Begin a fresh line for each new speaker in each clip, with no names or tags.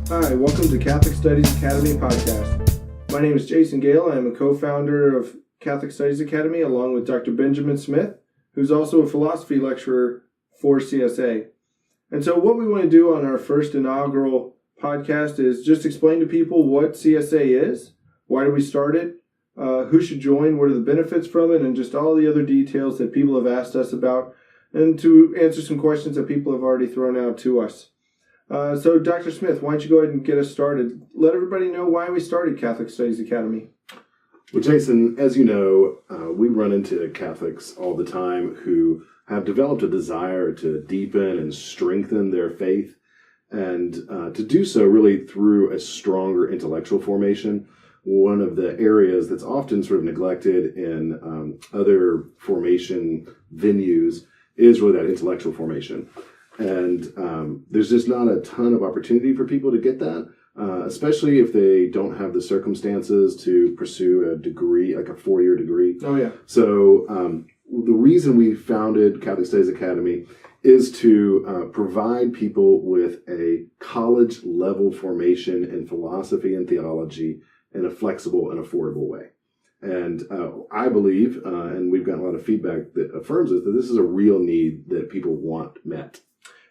Hi, welcome to Catholic Studies Academy podcast. My name is Jason Gale. I am a co-founder of Catholic Studies Academy along with Dr. Benjamin Smith, who's also a philosophy lecturer for CSA. And so what we want to do on our first inaugural podcast is just explain to people what CSA is, why do we start it, who should join, what are the benefits from it, and just all the other details that people have asked us about, and to answer some questions that people have already thrown out to us. So, Dr. Smith, why don't you go ahead and get us started? Let everybody know why we started Catholic Studies Academy.
Well, Jason, as you know, we run into Catholics all the time who have developed a desire to deepen and strengthen their faith, and to do so really through a stronger intellectual formation. One of the areas that's often sort of neglected in other formation venues is really that intellectual formation. And there's just not a ton of opportunity for people to get that, especially if they don't have the circumstances to pursue a degree, like a 4-year degree.
Oh, yeah.
So the reason we founded Catholic Studies Academy is to provide people with a college-level formation in philosophy and theology in a flexible and affordable way. And I believe, and we've gotten a lot of feedback that affirms it, that this is a real need that people want met.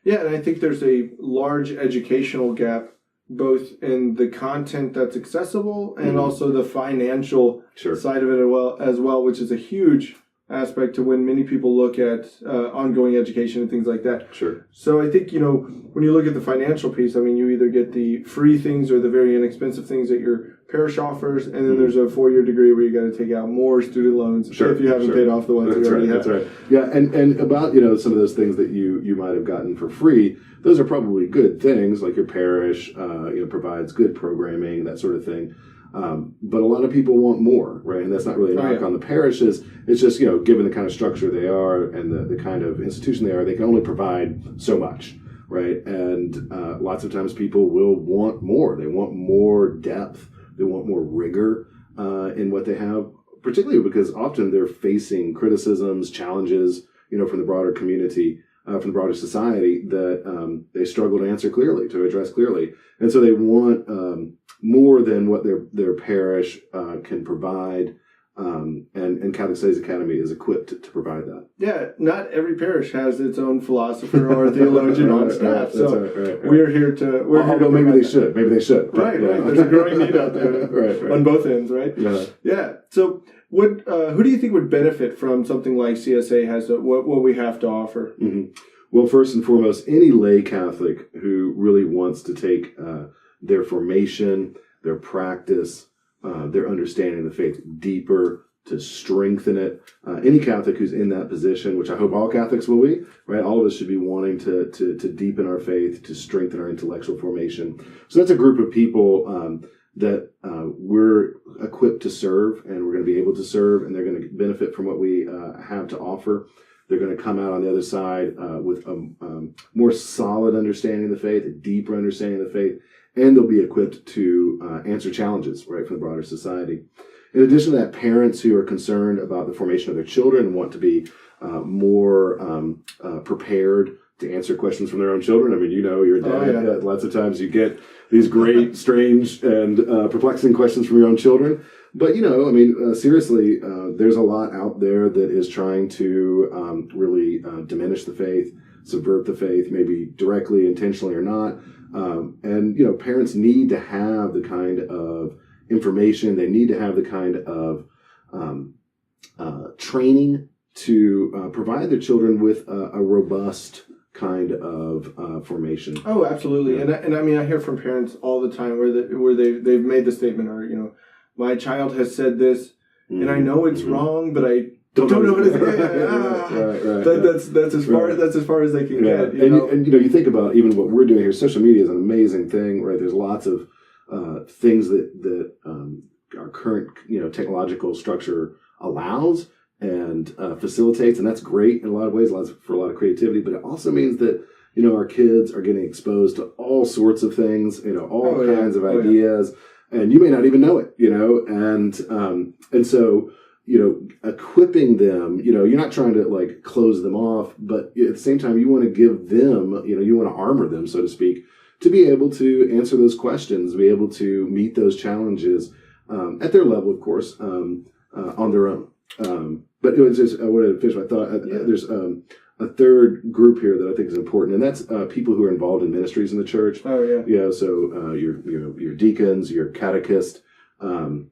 Yeah, and I think there's a large educational gap, both in the content that's accessible and also the financial side of it as well, which is a huge aspect to when many people look at ongoing education and things like that.
Sure.
So I think, when you look at the financial piece, I mean, you either get the free things or the very inexpensive things that your parish offers, and then there's a 4-year degree where you got to take out more student loans if you haven't paid off the ones you already have.
That's right. Yeah, and about some of those things that you might have gotten for free, those are probably good things, like your parish provides good programming, that sort of thing. But a lot of people want more, right? And that's not really a knock on the parishes. It's just, given the kind of structure they are and the kind of institution they are, they can only provide so much, right? And lots of times people will want more. They want more depth. They want more rigor in what they have, particularly because often they're facing criticisms, challenges, from the broader community, from the broader society that they struggle to answer clearly, to address clearly. And so they want more than what their parish can provide, and Catholic Studies Academy is equipped to provide that.
Yeah, not every parish has its own philosopher or theologian on staff,
right.
We're here to.
Although maybe they should.
Right. There's a growing need out there, on both ends, right? Yeah. So, who do you think would benefit from something like CSA has what we have to offer?
Mm-hmm. Well, first and foremost, any lay Catholic who really wants to take their formation, their practice, their understanding of the faith deeper, to strengthen it. Any Catholic who's in that position, which I hope all Catholics will be, right? All of us should be wanting to deepen our faith, to strengthen our intellectual formation. So that's a group of people that we're equipped to serve, and we're going to be able to serve, and they're going to benefit from what we have to offer. They're going to come out on the other side with a more solid understanding of the faith, a deeper understanding of the faith, and they'll be equipped to answer challenges, right, from the broader society. In addition to that, parents who are concerned about the formation of their children and want to be more prepared to answer questions from their own children. I mean, your dad, lots of times you get these great, strange, and perplexing questions from your own children. But, seriously, there's a lot out there that is trying to really diminish the faith, subvert the faith, maybe directly, intentionally or not. And parents need to have the kind of information, they need to have the kind of training to provide their children with a robust kind of formation.
Oh, absolutely. And I mean, I hear from parents all the time where they've made the statement, or my child has said this, and I know it's wrong, but I don't know what to say.
Right.
That's as far as they can get.
And you think about even what we're doing here. Social media is an amazing thing, right? There's lots of things that our current technological structure allows and facilitates, and that's great in a lot of ways, for a lot of creativity. But it also means that our kids are getting exposed to all sorts of things, all kinds of ideas, and you may not even know it, and so equipping them, you're not trying to close them off, but at the same time, you want to give them, you want to armor them, so to speak, to be able to answer those questions, be able to meet those challenges at their level, of course, on their own. But it was just, I wanted to finish my thought. There's a third group here that I think is important, and that's people who are involved in ministries in the church.
Oh, yeah.
Yeah, so your deacons, your catechist, all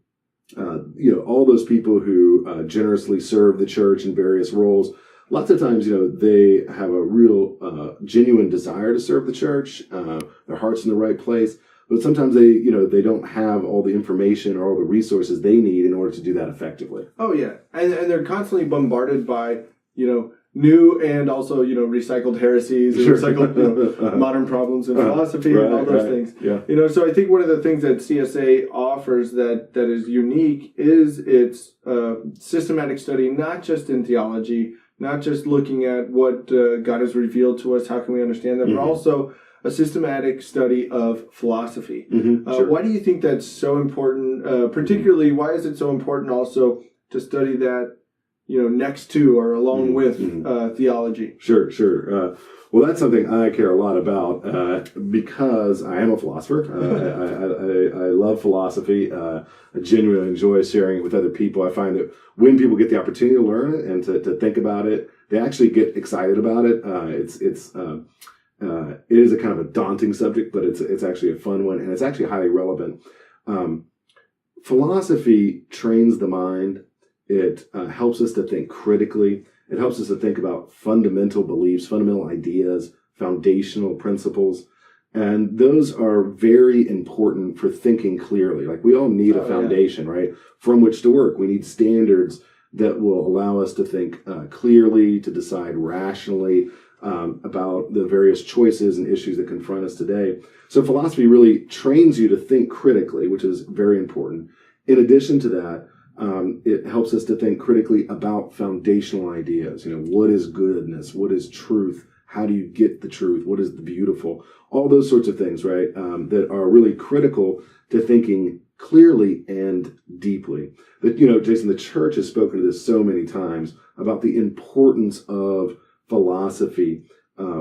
those people who generously serve the church in various roles. Lots of times, they have a real genuine desire to serve the church. Their heart's in the right place. But sometimes they don't have all the information or all the resources they need in order to do that effectively.
Oh, yeah. And they're constantly bombarded by, new and also, recycled heresies, and recycled modern problems in philosophy and all those things.
Yeah.
So I think one of the things that CSA offers that is unique is its systematic study, not just in theology, not just looking at what God has revealed to us, how can we understand that, but also a systematic study of philosophy.
Sure.
Why do you think that's so important? Particularly, why is it so important also to study that, next to or along with theology?
Sure. Well, that's something I care a lot about because I am a philosopher. I love philosophy. I genuinely enjoy sharing it with other people. I find that when people get the opportunity to learn it and to think about it, they actually get excited about it. It is a kind of a daunting subject, but it's actually a fun one, and it's actually highly relevant. Philosophy trains the mind. It helps us to think critically. It helps us to think about fundamental beliefs, fundamental ideas, foundational principles. And those are very important for thinking clearly. Like, we all need a foundation, right, from which to work. We need standards that will allow us to think clearly, to decide rationally about the various choices and issues that confront us today. So philosophy really trains you to think critically, which is very important. In addition to that, it helps us to think critically about foundational ideas. What is goodness? What is truth? How do you get the truth? What is the beautiful? All those sorts of things, right, that are really critical to thinking clearly and deeply. But, Jason, the church has spoken to this so many times about the importance of philosophy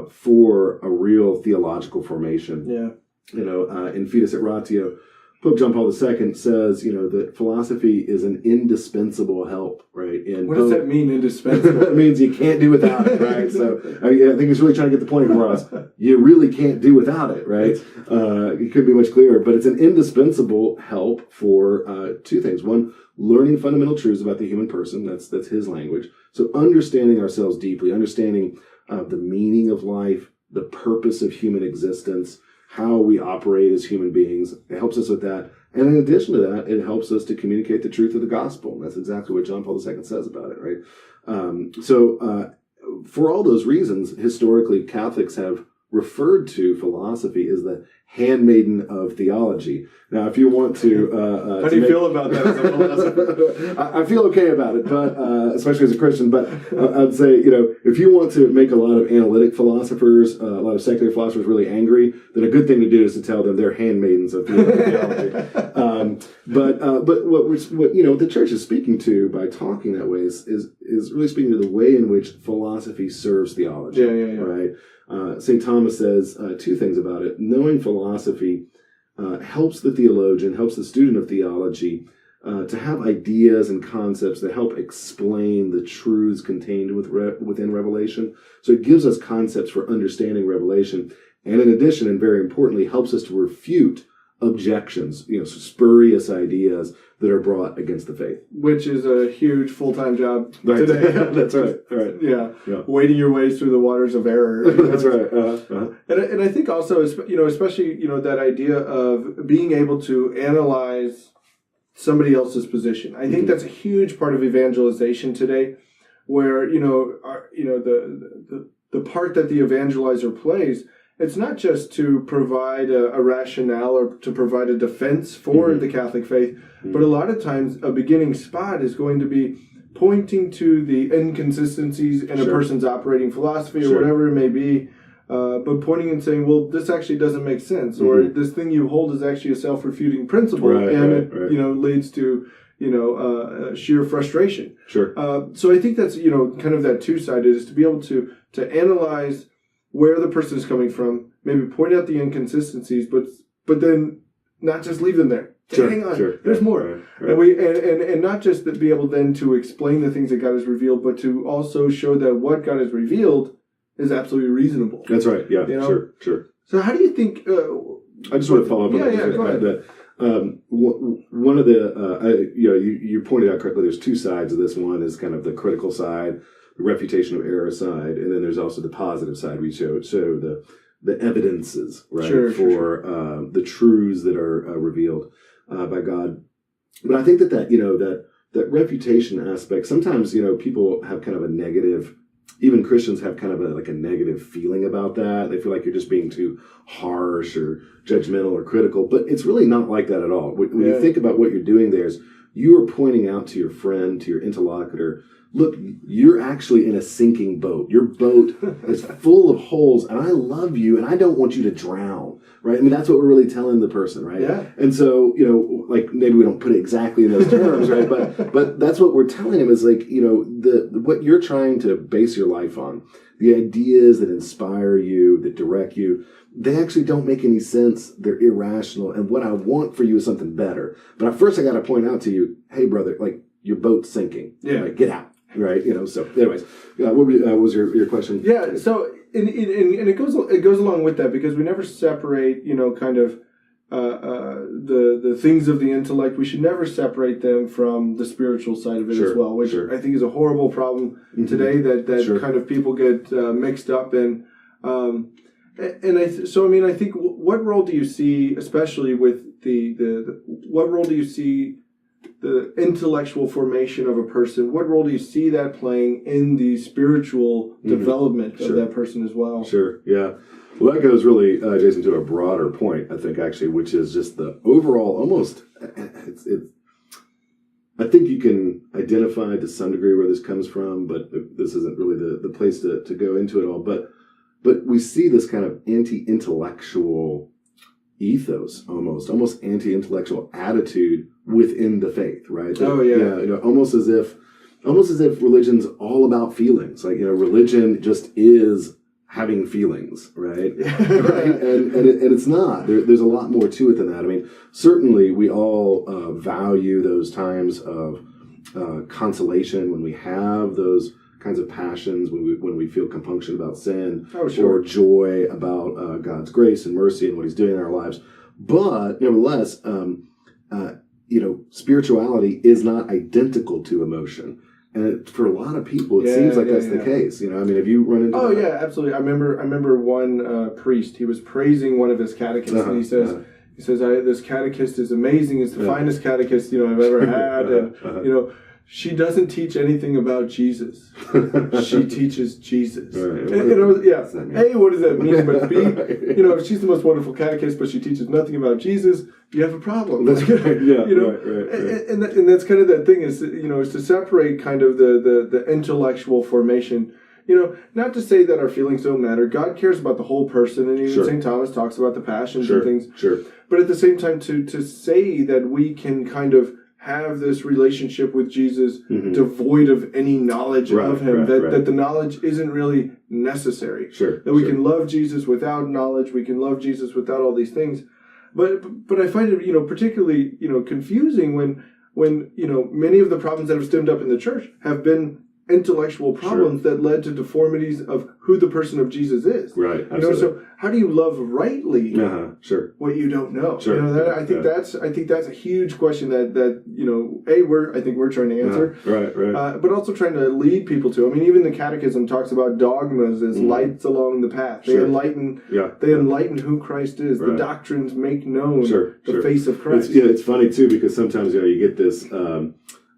for a real theological formation.
Yeah.
In Fides et Ratio, Pope John Paul II says, that philosophy is an indispensable help, right?
What does that mean, indispensable?
It means you can't do without it, right? So I think he's really trying to get the point across. You really can't do without it, right? It could be much clearer, but it's an indispensable help for two things. One, learning fundamental truths about the human person. That's his language. So understanding ourselves deeply, understanding the meaning of life, the purpose of human existence, how we operate as human beings. It helps us with that. And in addition to that, it helps us to communicate the truth of the gospel. That's exactly what John Paul II says about it, right? So for all those reasons, historically, Catholics have referred to philosophy as the handmaiden of theology. Now, if you want to...
How do you feel about that as a philosopher?
I feel okay about it, but especially as a Christian. But I'd say, if you want to make a lot of analytic philosophers, a lot of secular philosophers really angry, then a good thing to do is to tell them they're handmaidens of theology. But what the church is speaking to by talking that way is really speaking to the way in which philosophy serves theology.
Yeah.
Right? St. Thomas says two things about it. Knowing philosophy helps the theologian, helps the student of theology to have ideas and concepts that help explain the truths contained within Revelation. So it gives us concepts for understanding Revelation. And in addition, and very importantly, helps us to refute objections, spurious ideas that are brought against the faith.
Which is a huge full-time job today.
That's right.
Yeah. Wading your way through the waters of error.
That's right.
And I think also, especially, that idea of being able to analyze somebody else's position. I think that's a huge part of evangelization today, where, the part that the evangelizer plays, it's not just to provide a rationale or to provide a defense for the Catholic faith, but a lot of times a beginning spot is going to be pointing to the inconsistencies in a person's operating philosophy or whatever it may be, but pointing and saying, well, this actually doesn't make sense, or this thing you hold is actually a self-refuting principle, it leads to sheer frustration. So I think that's kind of that two-sided, is to be able to analyze where the person is coming from maybe point out the inconsistencies, but then not just leave them there.
Sure,
Hang on,
sure.
there's more.
Right.
And not just to be able then to explain the things that God has revealed, but to also show that what God has revealed is absolutely reasonable.
That's right. Yeah,
you know?
Sure.
So how do you think...
I just want to follow up on that.
Yeah, go ahead.
One of the, you pointed out correctly, there's two sides of this. One is kind of the critical side, the refutation of error side, and then there's also the positive side. We show the evidences, right, for the truths that are revealed by God. But I think that refutation aspect, sometimes, people have kind of a negative, even Christians have kind of a negative feeling about that. They feel like you're just being too harsh or judgmental or critical, but it's really not like that at all. When you think about what you're doing there is you are pointing out to your friend, to your interlocutor, look, you're actually in a sinking boat. Your boat is full of holes, and I love you, and I don't want you to drown, right? I mean, that's what we're really telling the person, right?
Yeah.
And so, like maybe we don't put it exactly in those terms, right? But that's what we're telling him is what you're trying to base your life on, the ideas that inspire you, that direct you, they actually don't make any sense. They're irrational. And what I want for you is something better. But at first I got to point out to you, hey, brother, your boat's sinking.
Yeah.
Right? Get out. Right. So anyways, what was your question?
Yeah. So, and it goes along with that because we never separate, kind of, the things of the intellect. We should never separate them from the spiritual side of it as well, which I think is a horrible problem today that kind of people get mixed up in. I think what role do you see, especially with what role do you see the intellectual formation of a person? What role do you see that playing in the spiritual development of that person as well? Sure.
Yeah. Well, that goes really, Jason, to a broader point, I think, actually, which is just the overall almost, I think you can identify to some degree where this comes from, but this isn't really the place to go into it all. But we see this kind of anti-intellectual ethos, almost anti-intellectual attitude within the faith, right? Almost as if religion's all about feelings. Religion just is having feelings, right? Right? And it's not. There's a lot more to it than that. I mean, certainly we all value those times of consolation when we have those kinds of passions, when we feel compunction about sin, or joy about God's grace and mercy and what He's doing in our lives. But nevertheless, spirituality is not identical to emotion. And for a lot of people, it seems like that's the case. Have you run into that?
Yeah, absolutely. I remember one priest, he was praising one of his catechists, and he says, this catechist is amazing. It's the finest catechist, I've ever had. And, she doesn't teach anything about Jesus. She teaches Jesus. Right. A, what does that mean? But B, if she's the most wonderful catechist, but she teaches nothing about Jesus, you have a problem.
That's right. Yeah.
Right. And that's kind of that thing is to separate kind of the intellectual formation. Not to say that our feelings don't matter. God cares about the whole person, and even St. Thomas talks about the passions and things. Sure. But at the same time, to say that we can kind of have this relationship with Jesus devoid of any knowledge of Him, that the knowledge isn't really necessary. That we can love Jesus without knowledge, we can love Jesus without all these things. But I find it, particularly, confusing when many of the problems that have stemmed up in the church have been intellectual problems that led to deformities of who the person of Jesus is. Right. So how do you love rightly what you don't know? I think that's a huge question that I think we're trying to answer. Right. But also trying to lead people to. Even the Catechism talks about dogmas as lights along the path. They enlighten who Christ is. The doctrines make known the face of Christ.
It's funny too, because sometimes you get this.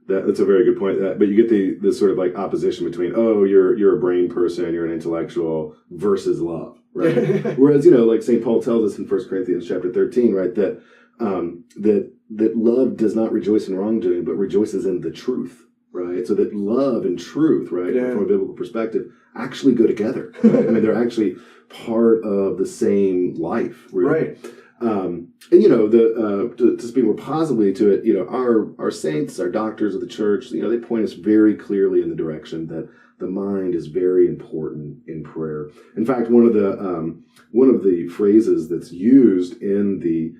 That's a very good point. But you get this sort of opposition between, you're a brain person, you're an intellectual, versus love, right? Whereas, like St. Paul tells us in 1 Corinthians chapter 13, right, that love does not rejoice in wrongdoing, but rejoices in the truth, right? So that love and truth, right, from a biblical perspective, actually go together. Right? They're actually part of the same life, really. Right. To speak more positively to it, our saints, our doctors of the church, they point us very clearly in the direction that the mind is very important in prayer. In fact, one of the phrases that's used in the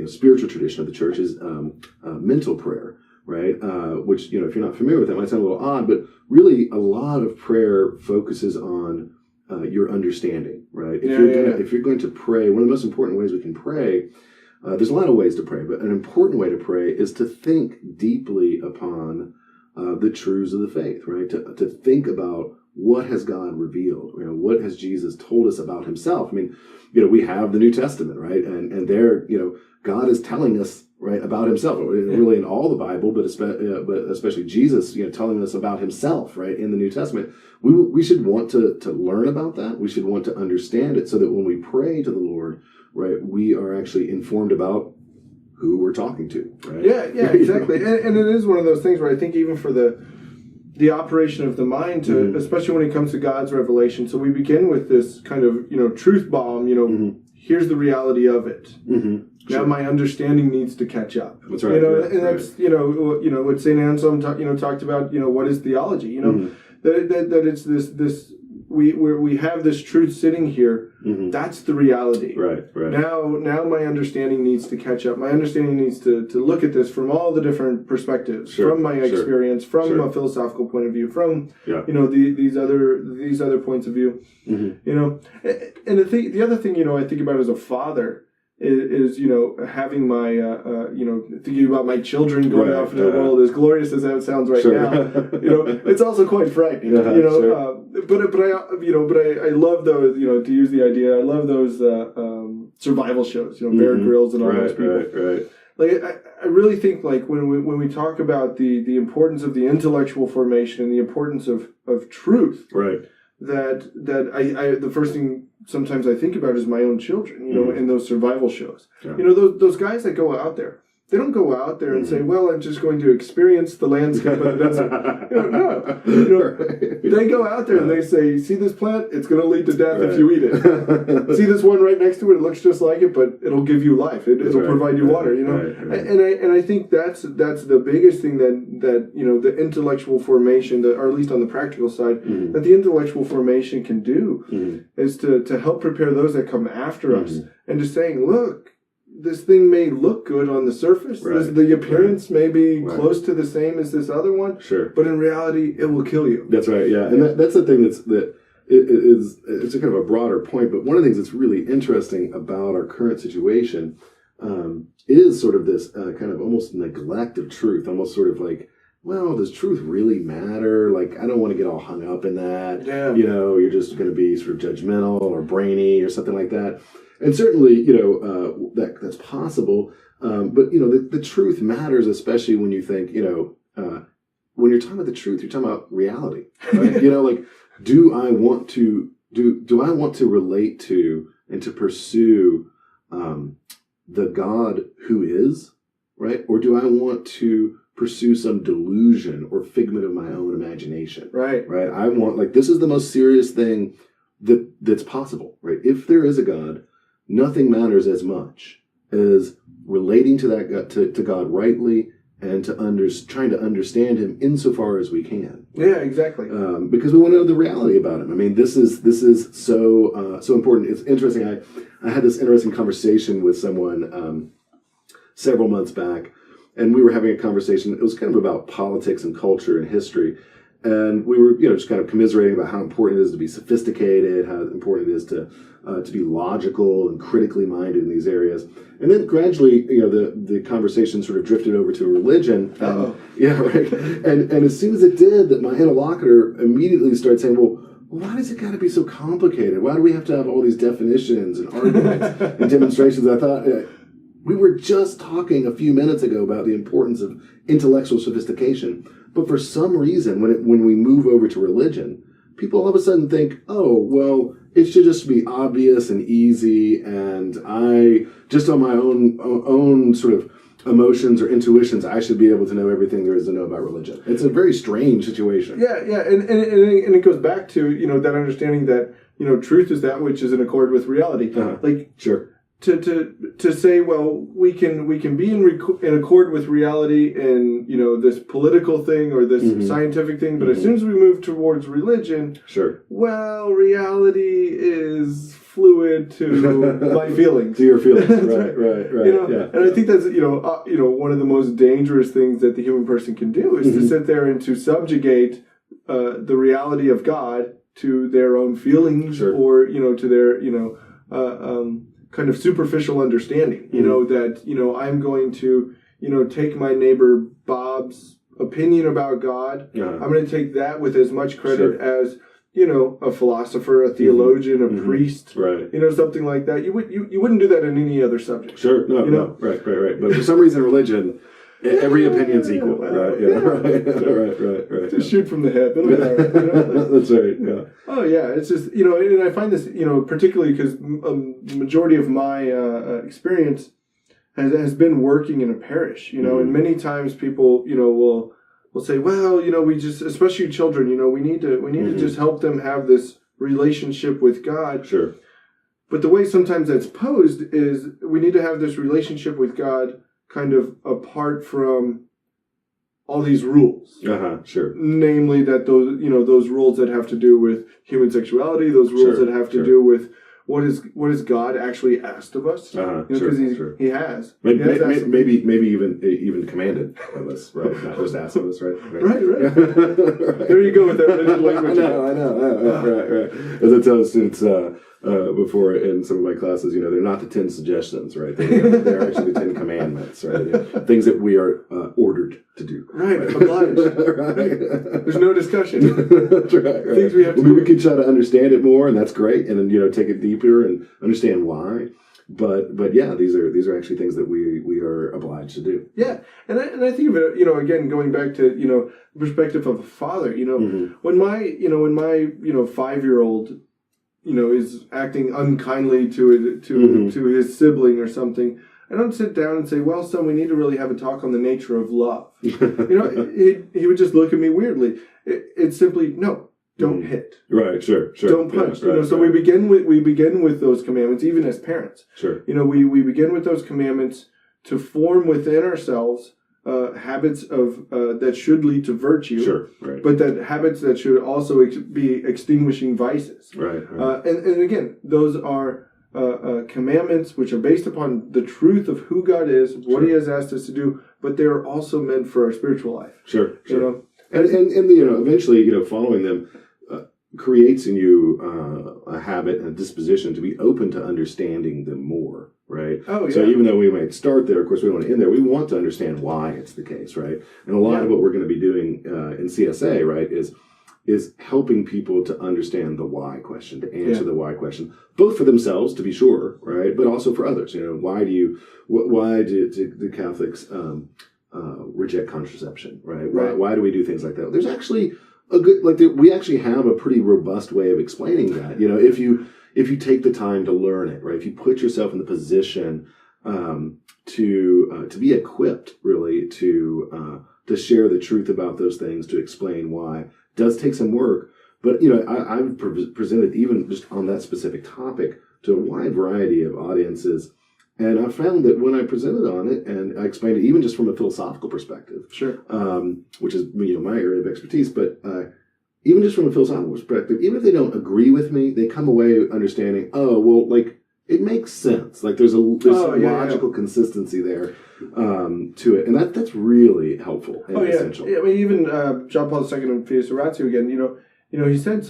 spiritual tradition of the church is mental prayer, right? Which, if you're not familiar with that, might sound a little odd, but really a lot of prayer focuses on your understanding, right? If you're going to pray, one of the most important ways we can pray, there's a lot of ways to pray, but an important way to pray is to think deeply upon the truths of the faith, right? To think about what has God revealed, what has Jesus told us about himself. I mean, we have the New Testament, right? And there, God is telling us, right, about himself, really in all the Bible, but especially Jesus, telling us about himself, right, in the New Testament. We should want to learn about that. We should want to understand it so that when we pray to the Lord, right, we are actually informed about who we're talking to, right?
Yeah, exactly. And it is one of those things where I think even for the operation of the mind, to especially when it comes to God's revelation, so we begin with this kind of, truth bomb, here's the reality of it. Now my understanding needs to catch up.
That's right.
That's what St. Anselm talked about, what is theology, that it's this we have this truth sitting here. That's the reality.
Right.
Now my understanding needs to catch up. My understanding needs to look at this from all the different perspectives, from my experience, from a philosophical point of view, from these other points of view. And the other thing I think about as a father is having my thinking about my children going off into the world, as glorious as that sounds right now. It's also quite frightening. But I love those, to use the idea, I love those survival shows, Bear Grylls and all those people.
Right.
Like I really think, like when we talk about the importance of the intellectual formation and the importance of truth,
right,
that I the first thing sometimes I think about is my own children, in those survival shows.
Yeah.
Those guys that go out there, they don't go out there and say, well, I'm just going to experience the landscape of the desert. No. They go out there and they say, see this plant? It's going to lead to death if you eat it. See this one right next to it? It looks just like it, but it'll give you life. It'll provide you water,
Right.
And I think that's the biggest thing that the intellectual formation, or at least on the practical side, that the intellectual formation can do is to help prepare those that come after us, and just saying, look, this thing may look good on the surface. The appearance may be close to the same as this other one.
Sure.
But in reality, it will kill you.
That's right, yeah. And that's the thing it's a kind of a broader point, but one of the things that's really interesting about our current situation is sort of this kind of almost neglect of truth, almost sort of like, well, does truth really matter? Like, I don't want to get all hung up in that.
Yeah.
You're just going to be sort of judgmental or brainy or something like that. And certainly, that's possible. But, the truth matters, especially when you think, when you're talking about the truth, you're talking about reality, right? Like, do I want to relate to and to pursue the God who is, right? Or do I want to pursue some delusion or figment of my own imagination?
Right.
I want, this is the most serious thing that's possible, right? If there is a God, nothing matters as much as relating to that God, to God rightly, and to trying to understand him insofar as we can.
Yeah, exactly.
Because we want to know the reality about him. I mean, this is so important. It's interesting. I had this interesting conversation with someone several months back, and we were having a conversation. It was kind of about politics and culture and history. And we were, just kind of commiserating about how important it is to be sophisticated, how important it is to be logical and critically minded in these areas. And then gradually, the conversation sort of drifted over to religion. Yeah, right. And as soon as it did, that my interlocutor immediately started saying, well, why does it got to be so complicated? Why do we have to have all these definitions and arguments and demonstrations? I thought, we were just talking a few minutes ago about the importance of intellectual sophistication. But for some reason, when we move over to religion, people all of a sudden think, oh, well, it should just be obvious and easy, and I, just on my own sort of emotions or intuitions, I should be able to know everything there is to know about religion. It's a very strange situation.
Yeah, and it goes back to, that understanding that, truth is that which is in accord with reality.
Sure.
to say, well, we can be in accord with reality in, you know, this political thing or this scientific thing, but as soon as we move towards religion, well, reality is fluid to my feelings.
To your feelings, right.
You know, and I think that's, you know, one of the most dangerous things that the human person can do is to sit there and to subjugate the reality of God to their own feelings or, you know, to their, you know, kind of superficial understanding, you know, that, you know, I'm going to, you know, take my neighbor Bob's opinion about God. I'm going to take that with as much credit as, you know, a philosopher, a theologian, a priest, you know, something like that. You wouldn't do that in any other subject.
No, right. But for some reason, religion, every opinion's equal, right.
Just shoot from the hip. It'll be all right, you know?
That's right. Yeah.
Oh yeah, it's just, you know, and I find this, you know, particularly because the majority of my experience has been working in a parish, you know, and many times people, you know, will say, well, you know, we just, especially children, you know, we need to just help them have this relationship with God. But the way sometimes that's posed is we need to have this relationship with God kind of apart from all these rules. Namely that those, you know, those rules that have to do with human sexuality, those rules that have to do with what is God actually asked of us? Because he has.
Maybe even commanded of us, right? Not just asked of us, right?
Right. There you go with that rigid language.
I know. Right. As I tell students before in some of my classes, you know, they're not the 10 suggestions, right? They're actually the 10 commandments, right? Things that we are ordered to do.
Obliged. There's no discussion.
That's right.
Things we have to
do. We can try to understand it more, and that's great, and then, you know, take it deeper and understand why. But yeah, these are actually things that we are obliged to do.
Yeah, and I think of it, you know, again, going back to, you know, the perspective of a father, you know, when my 5-year-old, you know, is acting unkindly to his sibling or something, I don't sit down and say, well, son, we need to really have a talk on the nature of love. You know, he would just look at me weirdly. It's simply, no, don't hit.
Right, sure.
Don't punch. So we begin with those commandments, even as parents. You know, we begin with those commandments to form within ourselves habits of that should lead to virtue, but that habits that should also be extinguishing vices. And again, those are commandments which are based upon the truth of who God is, what He has asked us to do, but they are also meant for our spiritual life. You know?
And you know, eventually, you know, following them creates in you a habit and a disposition to be open to understanding them more. Right. So even though we might start there, of course, we don't want to end there. We want to understand why it's the case, right? And a lot of what we're going to be doing in CSA, right, is helping people to understand the why question, to answer the why question, both for themselves, to be sure, right, but also for others. You know, why do the Catholics reject contraception, right? Why do we do things like that? There's actually a good, we actually have a pretty robust way of explaining that. You know, if you take the time to learn it, right? If you put yourself in the position to be equipped, really, to share the truth about those things, to explain why, it does take some work. But, you know, I've presented even just on that specific topic to a wide variety of audiences. And I found that when I presented on it, and I explained it even just from a philosophical perspective, which is, you know, my area of expertise, but even just from a philosophical perspective, even if they don't agree with me, they come away understanding, oh, well, like, it makes sense. Like, there's some logical consistency there to it. And that's really helpful and essential.
I mean, even John Paul II in Fides Oratio again, you know, he said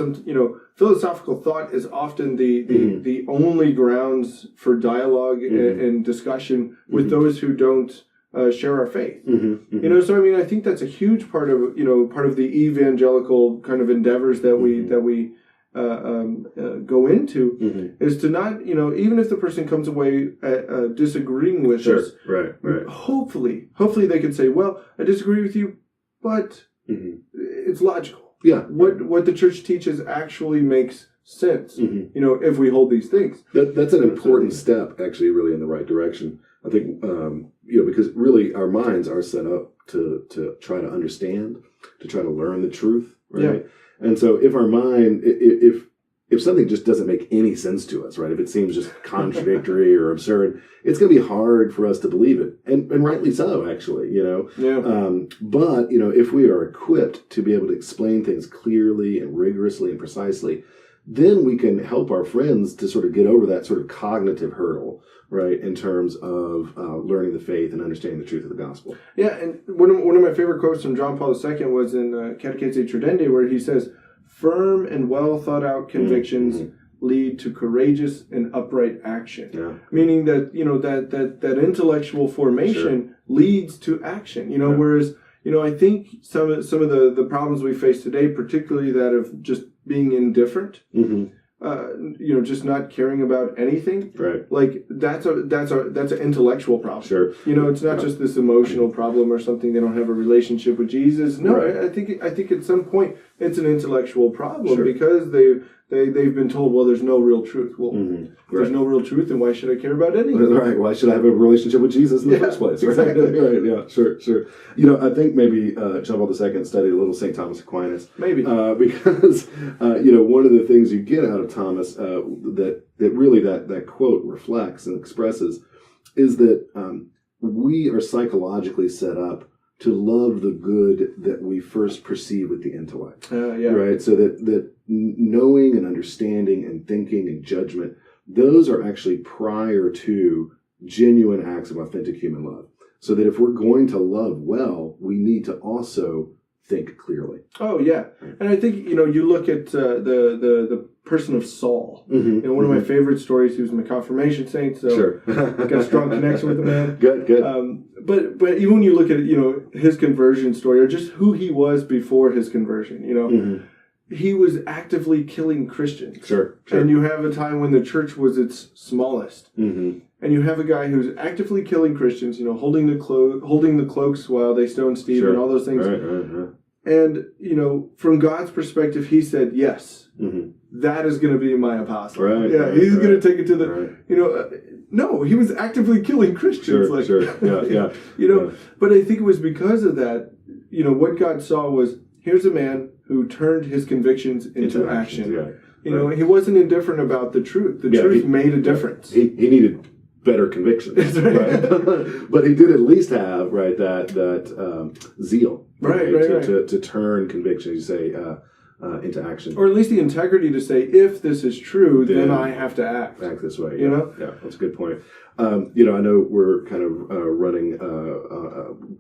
philosophical thought is often the only grounds for dialogue and discussion with those who don't share our faith. You know, so I mean, I think that's a huge part of the evangelical kind of endeavors that we go into is to not, you know, even if the person comes away disagreeing with us, hopefully they can say, well, I disagree with you, but it's logical. What the church teaches actually makes sense. You know, if we hold these things,
that's an important step, actually, really in the right direction. I think, you know, because really our minds are set up to try to understand, to try to learn the truth, right? And so if our mind, if if something just doesn't make any sense to us, right? If it seems just contradictory or absurd, it's going to be hard for us to believe it, and rightly so, actually.
Yeah.
But if we are equipped to be able to explain things clearly and rigorously and precisely, then we can help our friends to sort of get over that sort of cognitive hurdle, right, in terms of learning the faith and understanding the truth of the gospel.
Yeah, and one of my favorite quotes from John Paul II was in Catechesi Tradendae, where he says, "Firm and well thought out convictions lead to courageous and upright action."
Yeah.
Meaning that that intellectual formation leads to action. Whereas I think some of the problems we face today, particularly that of just being indifferent, just not caring about anything,
right?
Like that's an intellectual problem.
Sure.
It's not just this emotional problem or something. They don't have a relationship with Jesus. No,
right.
I think at some point it's an intellectual problem because they've been told, well, there's no real truth. Well, if there's no real truth, then why should I care about anything?
Right. Why should I have a relationship with Jesus in the first place?
Exactly.
Right. Yeah. Sure. I think maybe John Paul II studied a little St. Thomas Aquinas.
Maybe
because one of the things you get out of Thomas that really that quote reflects and expresses is that we are psychologically set up to love the good that we first perceive with the intellect. Right? So that knowing and understanding and thinking and judgment, those are actually prior to genuine acts of authentic human love. So that if we're going to love well, we need to also think clearly.
Oh, yeah. And I think, you look at the person of Saul. One of my favorite stories, he was my confirmation saint, so got a strong connection with the man.
Good.
But even when you look at, his conversion story, or just who he was before his conversion, he was actively killing Christians.
Sure.
And you have a time when the church was its smallest. And you have a guy who's actively killing Christians, holding the cloaks while they stone Stephen, and all those things.
Right.
And, from God's perspective, he said, yes, that is going to be my apostle.
Right.
Yeah, he's going to take it to the, no, he was actively killing Christians.
Sure. Yeah.
But I think it was because of that, what God saw was, here's a man who turned his convictions into action.
Yeah.
He wasn't indifferent about the truth. The truth made a difference.
He needed better convictions, right? But he did at least have that zeal, to turn convictions, you say, into action,
or at least the integrity to say, if this is true, then I have to act this way.
Yeah, that's a good point. I know we're kind of running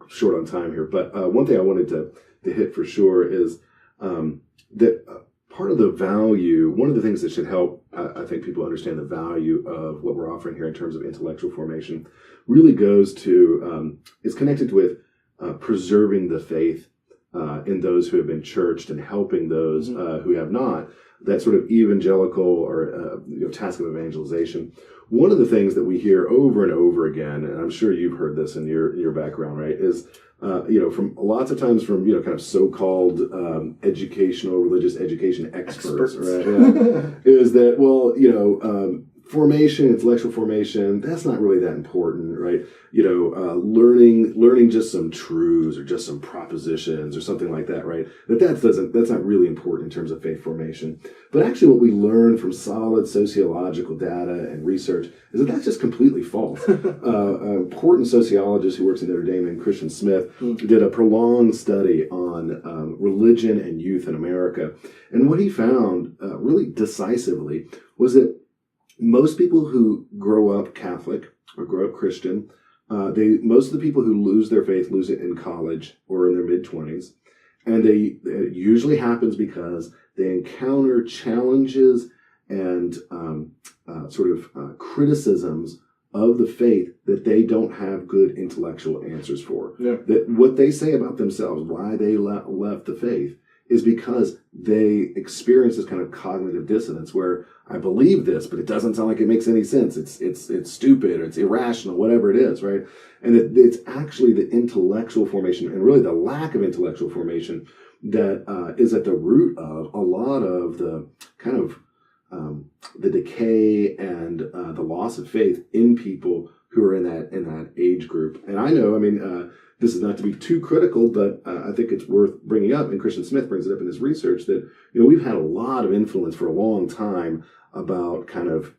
short on time here, but one thing I wanted to hit for sure is that part of the value, one of the things that should help, I think, people understand the value of what we're offering here in terms of intellectual formation really goes to, is connected with preserving the faith in those who have been churched and helping those who have not, that sort of evangelical or task of evangelization. One of the things that we hear over and over again, and I'm sure you've heard this in your background, right, is from lots of times from kind of so-called educational, religious education experts. Right? Yeah, is that formation, intellectual formation, that's not really that important, right? Learning just some truths or just some propositions or something like that, right? That's not really important in terms of faith formation. But actually what we learn from solid sociological data and research is that that's just completely false. An important sociologist who works in Notre Dame named Christian Smith did a prolonged study on religion and youth in America. And what he found really decisively was that most people who grow up Catholic or grow up Christian, most of the people who lose their faith lose it in college or in their mid-20s. And it usually happens because they encounter challenges and criticisms of the faith that they don't have good intellectual answers for. Yeah. That what they say about themselves, why they left the faith, is because they experience this kind of cognitive dissonance where I believe this, but it doesn't sound like it makes any sense. It's stupid or it's irrational, whatever it is, right? And it's actually the intellectual formation and really the lack of intellectual formation that is at the root of a lot of the kind of the decay and the loss of faith in people who are in that age group. And I know, this is not to be too critical, but I think it's worth bringing up, and Christian Smith brings it up in his research, that we've had a lot of influence for a long time about kind of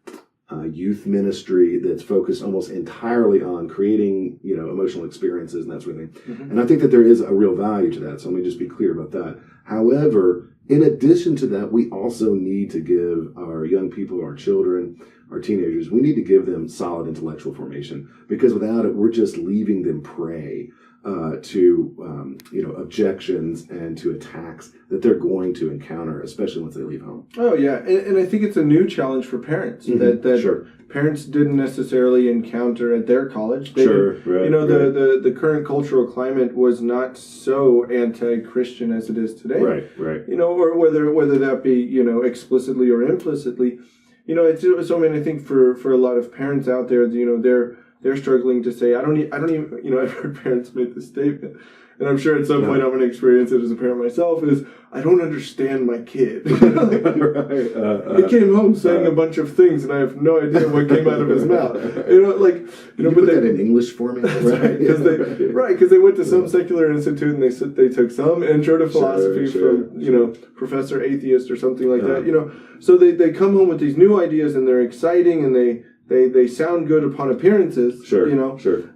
youth ministry that's focused almost entirely on creating, emotional experiences and that sort of thing. Mm-hmm. And I think that there is a real value to that. So let me just be clear about that. However, in addition to that, we also need to give our young people, our children, our teenagers, we need to give them solid intellectual formation, because without it, we're just leaving them prey to objections and to attacks that they're going to encounter, especially once they leave home.
Oh yeah, and I think it's a new challenge for parents that
Sure.
parents didn't necessarily encounter at their college.
Sure, right.
The current cultural climate was not so anti-Christian as it is today.
Right.
Or whether that be explicitly or implicitly. I think for a lot of parents out there, they're struggling to say, I don't even, I've heard parents make this statement, and I'm sure at some point I'm going to experience it as a parent myself, is, I don't understand my kid. He came home saying a bunch of things, and I have no idea what came out of his mouth.
Put that in English for me?
Because they went to some secular institute, and they took some intro to philosophy from Professor Atheist or something like that. So they come home with these new ideas, and they're exciting, and they sound good upon appearances.
Sure.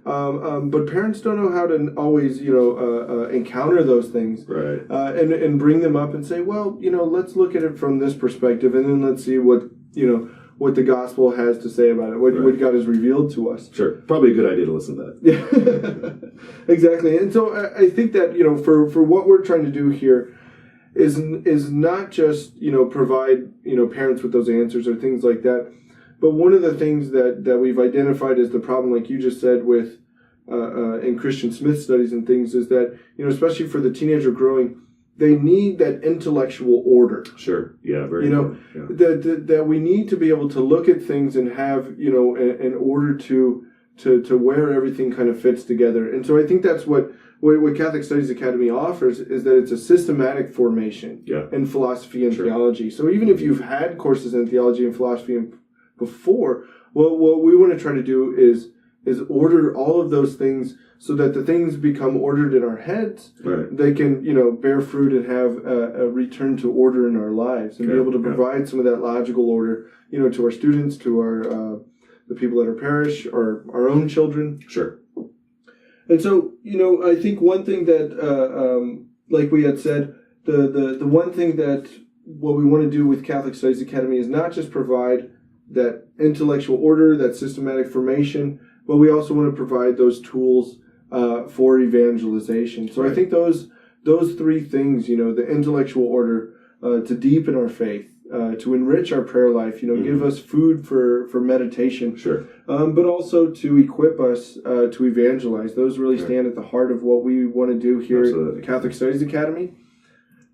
But parents don't know how to always encounter those things,
right?
And bring them up and say, well, let's look at it from this perspective, and then let's see what the gospel has to say about it, what God has revealed to us.
Sure, probably a good idea to listen to that.
Yeah, exactly. And so I think that for what we're trying to do here is not just provide parents with those answers or things like that. But one of the things that we've identified as the problem, like you just said, with in Christian Smith studies and things, is that especially for the teenager growing, they need that intellectual order.
Sure. Yeah. Very. Important. Yeah.
That we need to be able to look at things and have an order to where everything kind of fits together. And so I think that's what Catholic Studies Academy offers, is that it's a systematic formation in philosophy and theology. So even if you've had courses in theology and philosophy before, what we want to try to do is order all of those things so that the things become ordered in our heads.
Right.
They can bear fruit and have a return to order in our lives, and be able to provide some of that logical order to our students, to our the people at our parish, or our own children.
Sure.
And so I think one thing that like we had said, the one thing that what we want to do with Catholic Studies Academy is not just provide that intellectual order, that systematic formation, but we also want to provide those tools for evangelization. So I think those three things, the intellectual order, to deepen our faith, to enrich our prayer life, give us food for meditation.
Sure.
But also to equip us to evangelize. Those really stand at the heart of what we want to do here at the Catholic Studies Academy.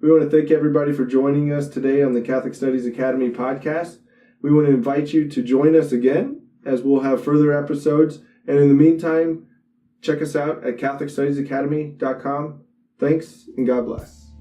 We want to thank everybody for joining us today on the Catholic Studies Academy podcast. We want to invite you to join us again, as we'll have further episodes. And in the meantime, check us out at CatholicStudiesAcademy.com. Thanks, and God bless.